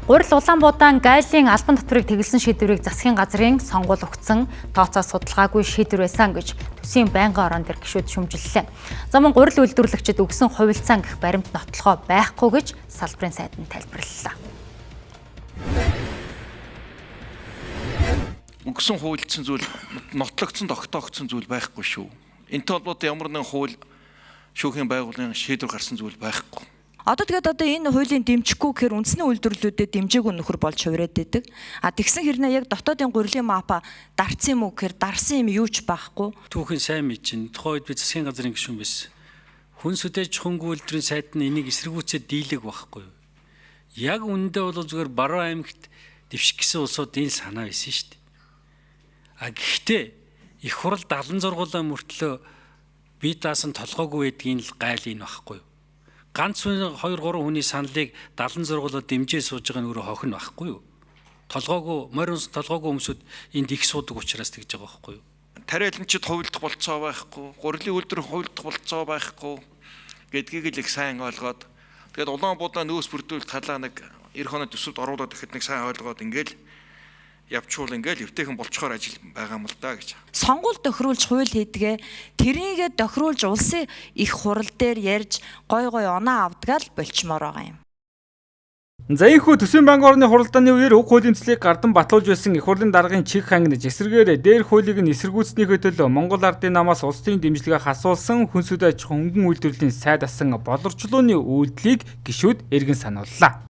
Гурил Улаанбуудаан гайлын албан татварыг тэглэсэн шийдвэрийг засгийн газрын сонгуул өгсөн тооцоо судалгаагүй шийдвэр байсан гэж төсвийн байнгын орон дээр гишүүд шүүмжиллээ. Замун гурил үйлдвэрлэгчид өгсөн хувилцаан гэх баримт нотлохоо байхгүй гэж салбарын сайд нь тайлбарллаа. Өгсөн хуульдсан зүйл нотлогдсон тогтоогдсон зүйл байхгүй шүү. Энэтэй холбоотой ямар нэгэн хууль шүүхийн байгууллагын шийдвэр гарсан зүйл байхгүй. Одоо энэ хуулийн дэмжихгүй гэхээр үндэсний үйлдвэрлэлүүдэд дэмжээгүй нөхөр болж хувираад байдаг. Тэгсэн хэрнээ яг дотоодын гурилын мапа дарцсан юм уу гэхээр дарсан юм юу ч байхгүй. Түүхэн сайн мэдчин. Тухайн үед би засгийн газрын гишүүн байсан. Хүн сүдэж хөнгө үйлдвэрийн сайд нь энийг эсэргүүцээд дийлэг байхгүй. Яг үүндээ бол зүгээр Баруун аймагт дэвших гэсэн улсууд энэ санаа байсан шүү дээ. Гэхдээ их хурал 76 мөртлөө бие даасан толгоогүй байдгийн л гайл энэ байхгүй. Ганц 2-3 хүний саналыг 76-оор дэмжээ сууж байгаа нь өөрөө хохин байхгүй юу? Морь унсан толгоогүй хүмүүсүүд энд их суудаг учраас тэгж байгаа байхгүй юу? Тариаланчид хувилдах болцоо байхгүй, гурилын үйлдвэр хувилдах болцоо байхгүй гэдгийг л их сайн ойлгоод тэгээд Улаанбуудаан нөөц бүрдүүлэлт халаа нэг 90 оны төсөвд оруулаад ихэд нэг сайн ойлгоод ингээл явчвал ингээл эвтэйхэн болцохоор ажил байгаа юм л да гэж. Сонгуул тохируулж хууль хийдгээ тэрийгэ тохируулж улсын их хурал дээр ярьж гой оноо авдгаал болчмоор байгаа юм. За ийхүү төсвийн байнгын орны хуралдааны үеэр уг хуулийн төслийг гардан батлуулж байсан их хурлын даргын чих хангиж эсэргээр дээр хуулийг нь эсэргүүцснийхээ төлөө Монгол Ардын намаас улс төрийн дэмжлэгээ хасуулсан хүн сүдэж хөнгөн үйлдвэрлэлийн сайд асан боловсролооны үйлдэлийг гишүүд эргэн санууллаа.